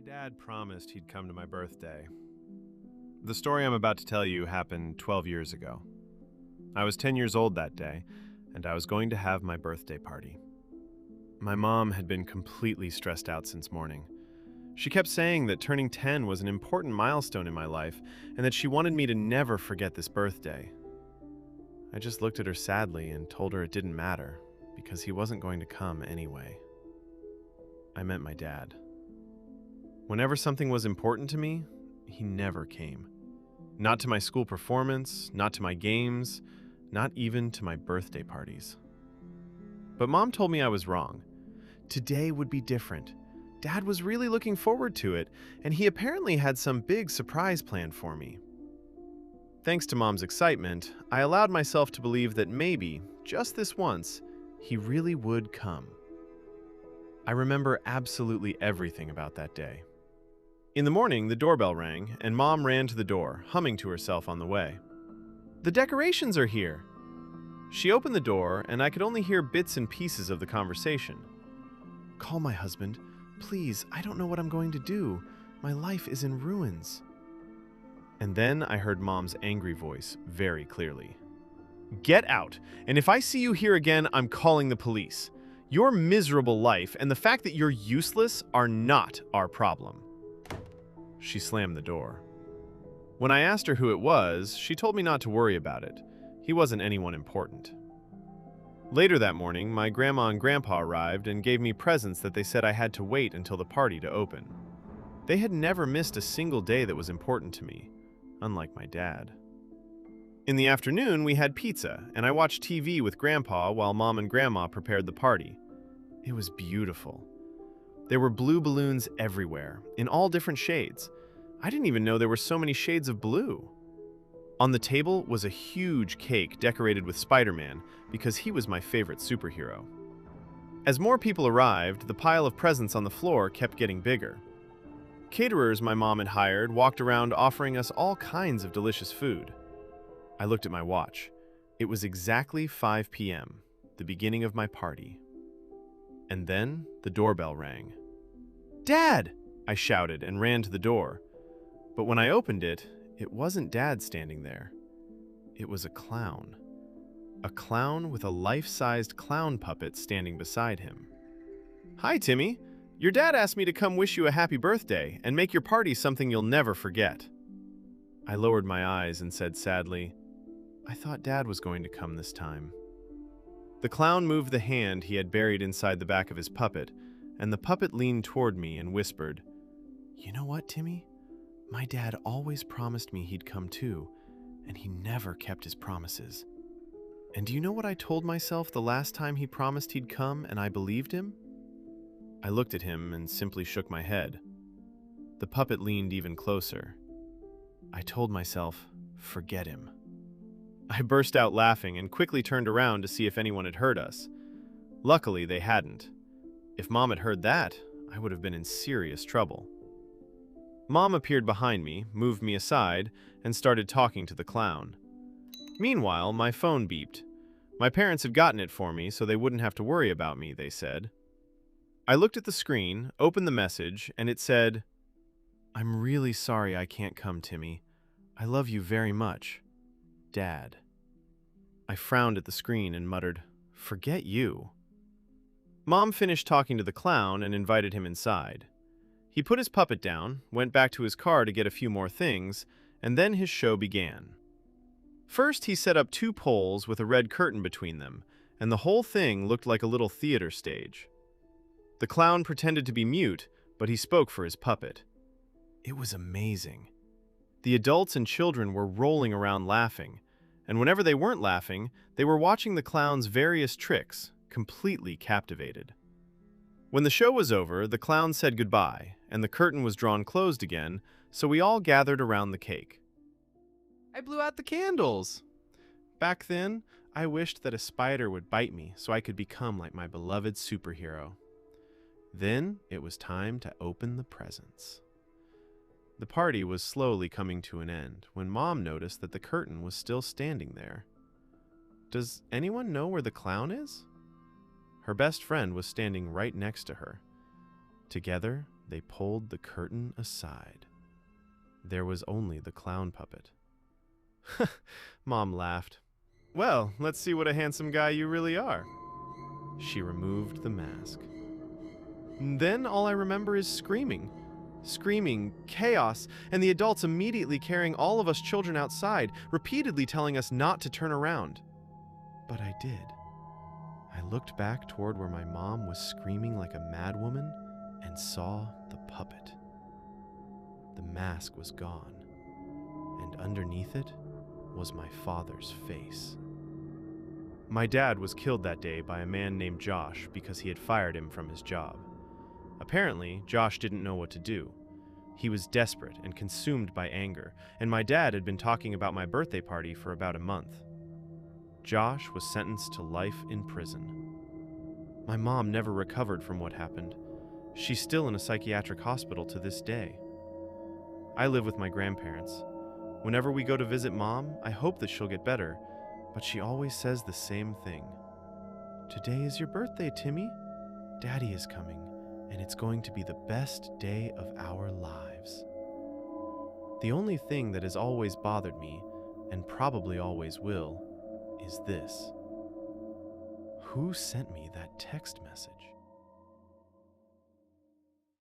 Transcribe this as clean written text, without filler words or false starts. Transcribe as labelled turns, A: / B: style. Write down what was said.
A: dad promised he'd come to my birthday. The story I'm about to tell you happened 12 years ago. I was 10 years old that day, and I was going to have my birthday party. My mom had been completely stressed out since morning. She kept saying that turning 10 was an important milestone in my life and that she wanted me to never forget this birthday. I just looked at her sadly and told her it didn't matter because he wasn't going to come anyway. I meant my dad. Whenever something was important to me, he never came. Not to my school performance, not to my games, not even to my birthday parties. But Mom told me I was wrong. Today would be different. Dad was really looking forward to it, and he apparently had some big surprise planned for me. Thanks to Mom's excitement, I allowed myself to believe that maybe, just this once, he really would come. I remember absolutely everything about that day. In the morning, the doorbell rang, and Mom ran to the door, humming to herself on the way. "The decorations are here!" She opened the door, and I could only hear bits and pieces of the conversation. "Call my husband. Please, I don't know what I'm going to do. My life is in ruins." And then I heard Mom's angry voice very clearly. "Get out, and if I see you here again, I'm calling the police. Your miserable life and the fact that you're useless are not our problem." She slammed the door. When I asked her who it was, she told me not to worry about it. He wasn't anyone important. Later that morning, my grandma and grandpa arrived and gave me presents that they said I had to wait until the party to open. They had never missed a single day that was important to me, unlike my dad. In the afternoon, we had pizza, and I watched TV with Grandpa while Mom and Grandma prepared the party. It was beautiful. There were blue balloons everywhere, in all different shades. I didn't even know there were so many shades of blue. On the table was a huge cake decorated with Spider-Man because he was my favorite superhero. As more people arrived, the pile of presents on the floor kept getting bigger. Caterers my mom had hired walked around offering us all kinds of delicious food. I looked at my watch. It was exactly 5 p.m., the beginning of my party. And then the doorbell rang. "Dad!" I shouted and ran to the door. But when I opened it, it wasn't Dad standing there. It was a clown. A clown with a life-sized clown puppet standing beside him. "Hi, Timmy. Your dad asked me to come wish you a happy birthday and make your party something you'll never forget." I lowered my eyes and said sadly, "I thought Dad was going to come this time." The clown moved the hand he had buried inside the back of his puppet, and the puppet leaned toward me and whispered, "You know what, Timmy? My dad always promised me he'd come too, and he never kept his promises. And do you know what I told myself the last time he promised he'd come and I believed him?" I looked at him and simply shook my head. The puppet leaned even closer. I told myself, forget him. I burst out laughing and quickly turned around to see if anyone had heard us. Luckily, they hadn't. If Mom had heard that, I would have been in serious trouble. Mom appeared behind me, moved me aside, and started talking to the clown. Meanwhile, my phone beeped. My parents had gotten it for me so they wouldn't have to worry about me, they said. I looked at the screen, opened the message, and it said, "I'm really sorry I can't come, Timmy. I love you very much. Dad." I frowned at the screen and muttered, "Forget you." Mom finished talking to the clown and invited him inside. He put his puppet down, went back to his car to get a few more things, and then his show began. First, he set up 2 poles with a red curtain between them, and the whole thing looked like a little theater stage. The clown pretended to be mute, but he spoke for his puppet. It was amazing. The adults and children were rolling around laughing, and whenever they weren't laughing, they were watching the clown's various tricks, completely captivated. When the show was over, the clown said goodbye, and the curtain was drawn closed again, so we all gathered around the cake. I blew out the candles. Back then, I wished that a spider would bite me so I could become like my beloved superhero. Then it was time to open the presents. The party was slowly coming to an end when Mom noticed that the curtain was still standing there. Does anyone know where the clown is? Her best friend was standing right next to her. Together, they pulled the curtain aside. There was only the clown puppet. Mom laughed. Well, let's see what a handsome guy you really are. She removed the mask. Then all I remember is screaming, chaos, and the adults immediately carrying all of us children outside, repeatedly telling us not to turn around. But I did. I looked back toward where my mom was screaming like a madwoman and saw the puppet. The mask was gone, and underneath it was my father's face. My dad was killed that day by a man named Josh because he had fired him from his job. Apparently, Josh didn't know what to do. He was desperate and consumed by anger, and my dad had been talking about my birthday party for about a month. Josh was sentenced to life in prison. My mom never recovered from what happened. She's still in a psychiatric hospital to this day. I live with my grandparents. Whenever we go to visit Mom, I hope that she'll get better, but she always says the same thing. Today is your birthday, Timmy. Daddy is coming, and it's going to be the best day of our lives. The only thing that has always bothered me, and probably always will, is this. Who sent me that text message?